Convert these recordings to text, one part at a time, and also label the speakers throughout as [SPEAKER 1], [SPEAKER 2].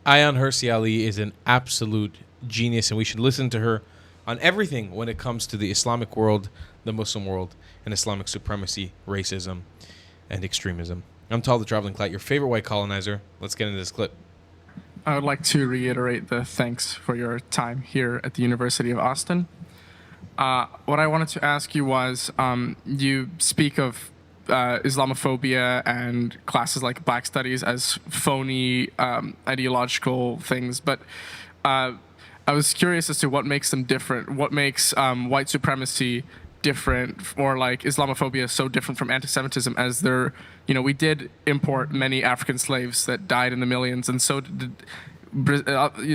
[SPEAKER 1] Ayaan Hirsi Ali is an absolute genius, and we should listen to her on everything when it comes to the Islamic world, the Muslim world, and Islamic supremacy, racism, and extremism. I'm Tal the Traveling Clat, your favorite white colonizer. Let's get into this clip.
[SPEAKER 2] I would like to reiterate the thanks for your time here at the University of Austin. What I wanted to ask you was, you speak of Islamophobia and classes like Black Studies as phony ideological things, but I was curious as to what makes them different. What makes white supremacy different, or like Islamophobia so different from anti-Semitism, as we did import many African slaves that died in the millions, and so did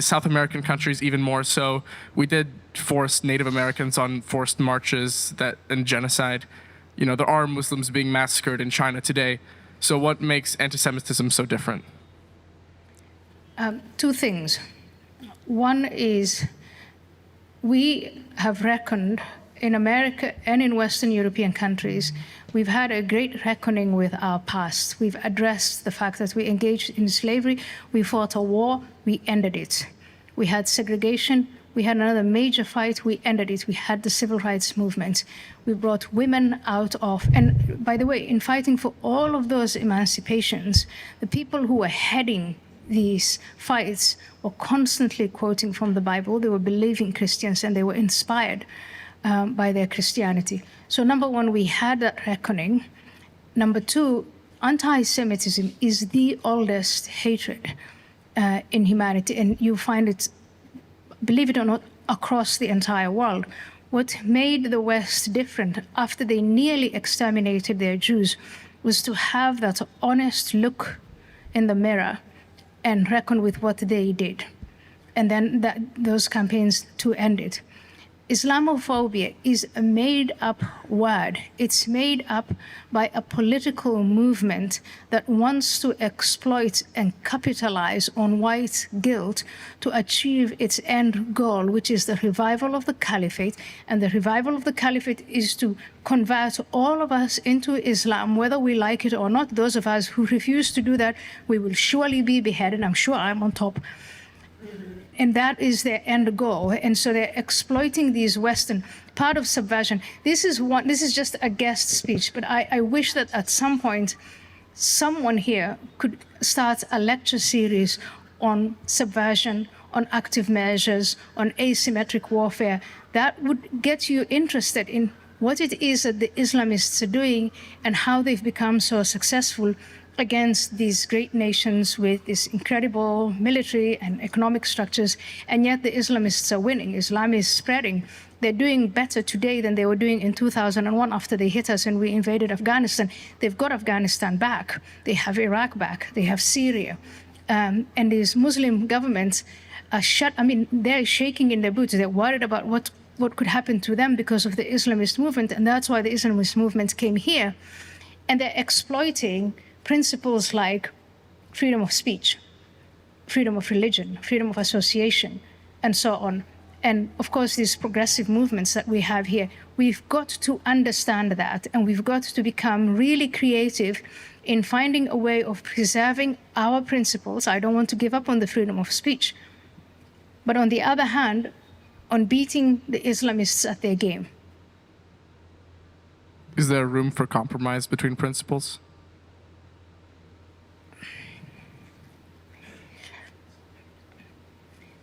[SPEAKER 2] South American countries even more so. We did force Native Americans on forced marches and genocide. There are Muslims being massacred in China today. So what makes anti-Semitism so different?
[SPEAKER 3] Two things. One is we have reckoned in America and in Western European countries, we've had a great reckoning with our past. We've addressed the fact that we engaged in slavery, we fought a war, we ended it. We had segregation, we had another major fight, we ended it. We had the civil rights movement. We brought women out of, and by the way, in fighting for all of those emancipations, the people who were heading these fights were constantly quoting from the Bible. They were believing Christians and they were inspired by their Christianity. So number one, we had that reckoning. Number two, anti-Semitism is the oldest hatred in humanity, and you find it, believe it or not, across the entire world. What made the West different after they nearly exterminated their Jews was to have that honest look in the mirror and reckon with what they did. And then those campaigns to end it. Islamophobia is a made-up word. It's made up by a political movement that wants to exploit and capitalize on white guilt to achieve its end goal, which is the revival of the caliphate. And the revival of the caliphate is to convert all of us into Islam, whether we like it or not. Those of us who refuse to do that, we will surely be beheaded. I'm sure I'm on top. And that is their end goal. And so they're exploiting these Western part of subversion. This is just a guest speech, but I wish that at some point someone here could start a lecture series on subversion, on active measures, on asymmetric warfare. That would get you interested in what it is that the Islamists are doing and how they've become so successful against these great nations with this incredible military and economic structures, and yet the Islamists are winning. Islam is spreading. They're doing better today than they were doing in 2001 after they hit us and we invaded Afghanistan. They've got Afghanistan back. They have Iraq back. They have Syria. And these Muslim governments are they're shaking in their boots. They're worried about what could happen to them because of the Islamist movement, and that's why the Islamist movement came here. And they're exploiting principles like freedom of speech, freedom of religion, freedom of association, and so on. And of course, these progressive movements that we have here, we've got to understand that, and we've got to become really creative in finding a way of preserving our principles. I don't want to give up on the freedom of speech, but on the other hand, on beating the Islamists at their game.
[SPEAKER 2] Is there room for compromise between principles?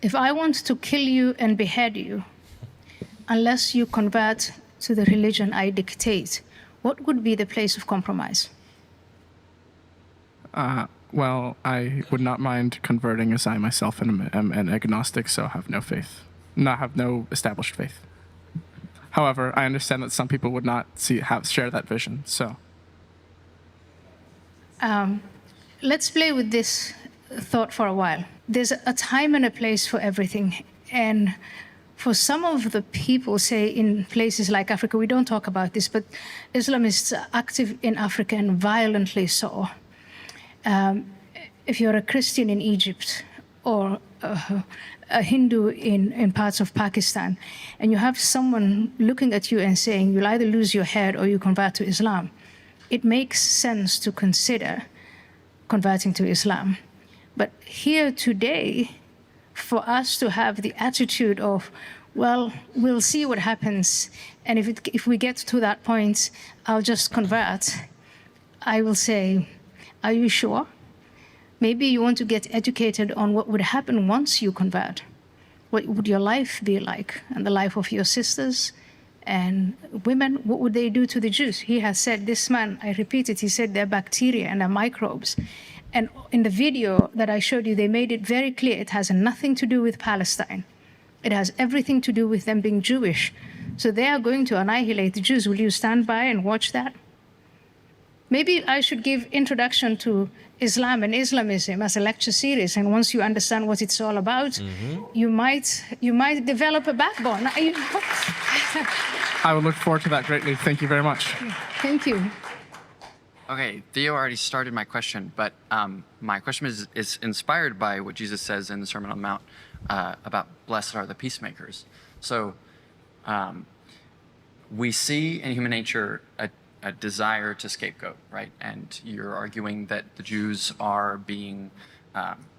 [SPEAKER 3] If I want to kill you and behead you, unless you convert to the religion I dictate, what would be the place of compromise?
[SPEAKER 2] Well, I would not mind converting, as I myself am an agnostic, so have no faith, have no established faith. However, I understand that some people would not share that vision. So,
[SPEAKER 3] let's play with this thought for a while. There's a time and a place for everything. And for some of the people, say in places like Africa, we don't talk about this, but Islamists are active in Africa and violently so. If you're a Christian in Egypt or a Hindu in parts of Pakistan, and you have someone looking at you and saying, you'll either lose your head or you convert to Islam, it makes sense to consider converting to Islam. But here today, for us to have the attitude of, well, we'll see what happens, and if we get to that point, I'll just convert, I will say, are you sure? Maybe you want to get educated on what would happen once you convert. What would your life be like, and the life of your sisters and women? What would they do to the Jews? He has said, this man, I repeat it, he said they're bacteria and they're microbes. And in the video that I showed you, they made it very clear it has nothing to do with Palestine. It has everything to do with them being Jewish. So they are going to annihilate the Jews. Will you stand by and watch that? Maybe I should give introduction to Islam and Islamism as a lecture series, and once you understand what it's all about, you might develop a backbone.
[SPEAKER 2] I would look forward to that greatly. Thank you very much.
[SPEAKER 3] Thank you.
[SPEAKER 4] Okay, Theo already started my question, but my question is inspired by what Jesus says in the Sermon on the Mount about blessed are the peacemakers. So we see in human nature a desire to scapegoat, right? And you're arguing that the Jews are being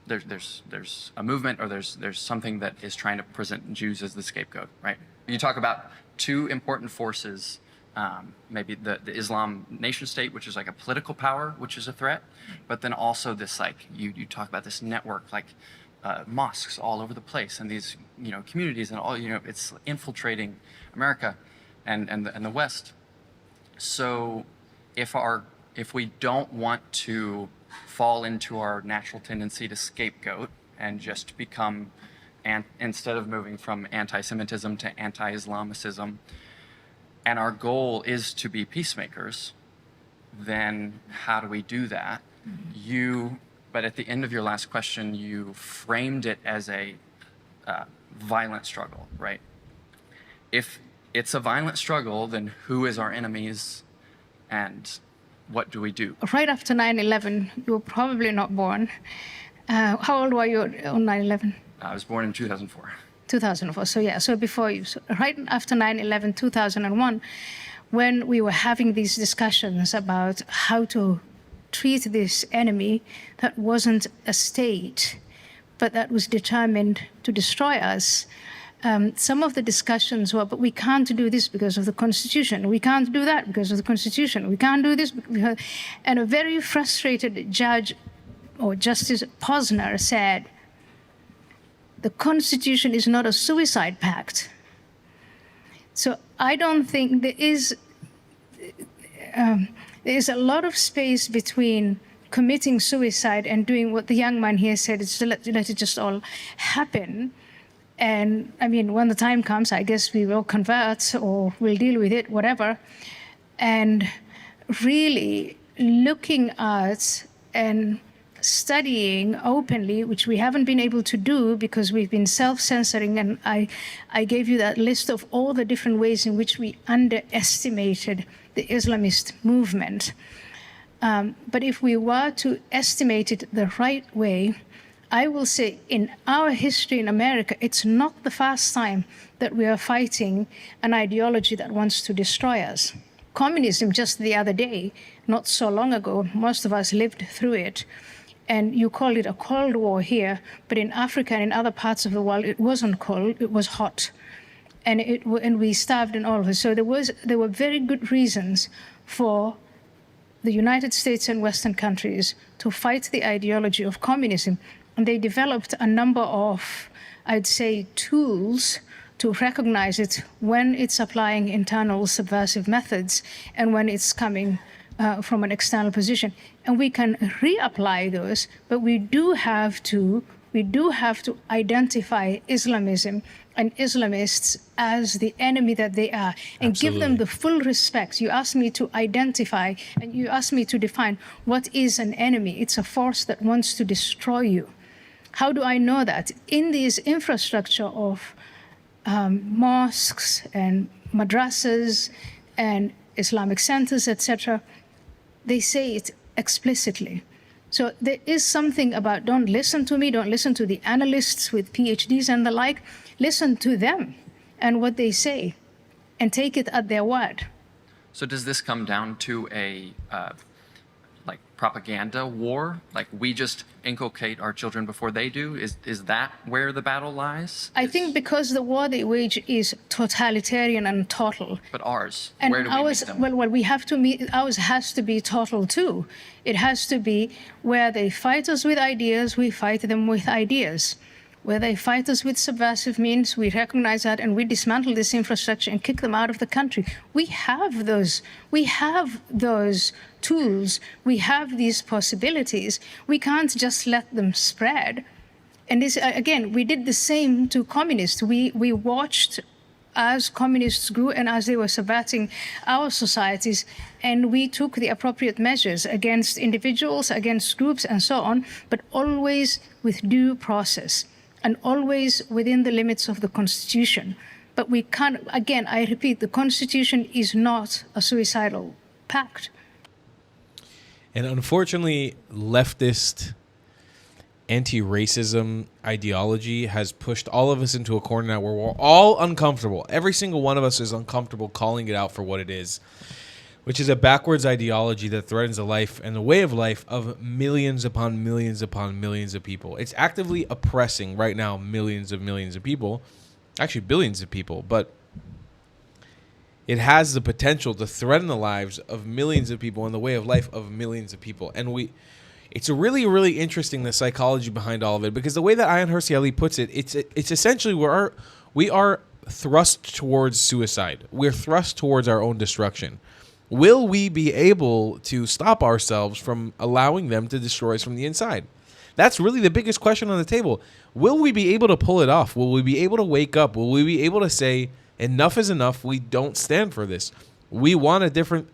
[SPEAKER 4] there's a movement, or there's something that is trying to present Jews as the scapegoat, right? You talk about two important forces, maybe the Islam nation state, which is like a political power, which is a threat, but then also this, like, you talk about this network, like mosques all over the place, and these, communities, and all, it's infiltrating America and the West. So if we don't want to fall into our natural tendency to scapegoat and just become, instead of moving from anti-Semitism to anti-Islamicism, and our goal is to be peacemakers, then how do we do that? But at the end of your last question, you framed it as a violent struggle, right? If it's a violent struggle, then who is our enemies, and what do we do?
[SPEAKER 3] Right after 9/11, you were probably not born. How old were you on 9/11?
[SPEAKER 4] I was born in 2004.
[SPEAKER 3] 2004. So before you. So right after 9/11, 2001, when we were having these discussions about how to treat this enemy that wasn't a state, but that was determined to destroy us. Some of the discussions were, but we can't do this because of the Constitution. We can't do that because of the Constitution. We can't do this because... And a very frustrated judge, or Justice Posner, said, the Constitution is not a suicide pact. So I don't think there is a lot of space between committing suicide and doing what the young man here said, is to let it just all happen. And I mean, when the time comes, I guess we will convert, or we'll deal with it, whatever. And really looking at and studying openly, which we haven't been able to do because we've been self-censoring. And I gave you that list of all the different ways in which we underestimated the Islamist movement. But if we were to estimate it the right way, I will say in our history in America, it's not the first time that we are fighting an ideology that wants to destroy us. Communism, just the other day, not so long ago, most of us lived through it. And you call it a Cold War here, but in Africa and in other parts of the world, it wasn't cold, it was hot. And we starved and all of it. So there were very good reasons for the United States and Western countries to fight the ideology of communism. And they developed a number of, I'd say, tools to recognize it when it's applying internal subversive methods and when it's coming from an external position. And we can reapply those, but we do have to identify Islamism and Islamists as the enemy that they are, and give them the full respect. You asked me to identify, and you asked me to define what is an enemy. It's a force that wants to destroy you. How do I know that? In this infrastructure of mosques and madrasas and Islamic centers, etc., they say it explicitly. So there is something about, don't listen to me, don't listen to the analysts with PhDs and the like. Listen to them and what they say, and take it at their word.
[SPEAKER 4] So does this come down to a propaganda war? Like we just inculcate our children before they do? Is that where the battle lies?
[SPEAKER 3] I think because the war they wage is totalitarian and total.
[SPEAKER 4] But ours,
[SPEAKER 3] And
[SPEAKER 4] where do we
[SPEAKER 3] ours,
[SPEAKER 4] meet them?
[SPEAKER 3] well, we have to meet, ours has to be total too. It has to be where they fight us with ideas, we fight them with ideas. Where they fight us with subversive means, we recognize that and we dismantle this infrastructure and kick them out of the country. We have those tools, we have these possibilities. We can't just let them spread. And this, again, we did the same to communists. We watched as communists grew and as they were subverting our societies, and we took the appropriate measures against individuals, against groups, and so on, but always with due process and always within the limits of the Constitution. But we can't, again, I repeat, the Constitution is not a suicidal pact.
[SPEAKER 1] And unfortunately, leftist anti-racism ideology has pushed all of us into a corner now where we're all uncomfortable. Every single one of us is uncomfortable calling it out for what it is, which is a backwards ideology that threatens the life and the way of life of millions upon millions upon millions of people. It's actively oppressing right now millions of people, actually billions of people, but it has the potential to threaten the lives of millions of people and the way of life of millions of people. And it's really, really interesting, the psychology behind all of it, because the way that Ayaan Hirsi Ali puts it, it's essentially we are thrust towards suicide. We're thrust towards our own destruction. Will we be able to stop ourselves from allowing them to destroy us from the inside? That's really the biggest question on the table. Will we be able to pull it off? Will we be able to wake up? Will we be able to say, enough is enough, we don't stand for this. We want a different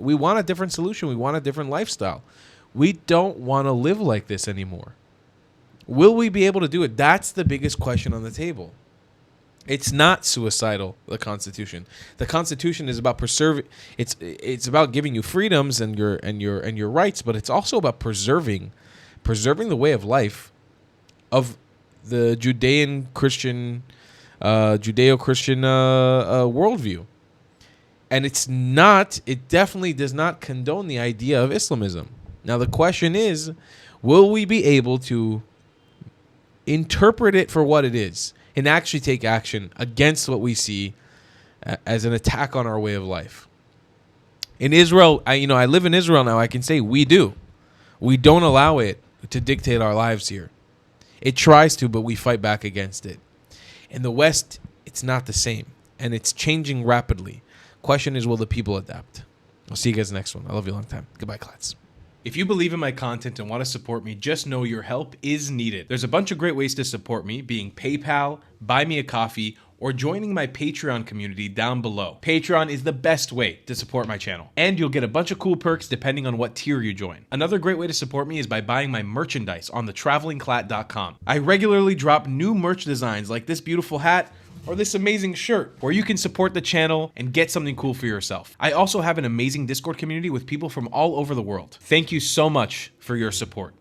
[SPEAKER 1] solution. We want a different lifestyle. We don't want to live like this anymore. Will we be able to do it? That's the biggest question on the table. It's not suicidal, the Constitution. The Constitution is about preserving. It's about giving you freedoms and your rights, but it's also about preserving the way of life of the Judeo-Christian worldview. And it definitely does not condone the idea of Islamism. Now the question is, will we be able to interpret it for what it is and actually take action against what we see as an attack on our way of life? In Israel, I live in Israel now, I can say we do. We don't allow it to dictate our lives here. It tries to, but we fight back against it. In the West, it's not the same, and it's changing rapidly. Question is, will the people adapt? I'll see you guys next one. I love you a long time. Goodbye, Klats. If you believe in my content and want to support me, just know your help is needed. There's a bunch of great ways to support me, being PayPal, Buy Me a Coffee, or joining my Patreon community down below. Patreon is the best way to support my channel, and you'll get a bunch of cool perks depending on what tier you join. Another great way to support me is by buying my merchandise on thetravelingclat.com. I regularly drop new merch designs like this beautiful hat or this amazing shirt, where you can support the channel and get something cool for yourself. I also have an amazing Discord community with people from all over the world. Thank you so much for your support.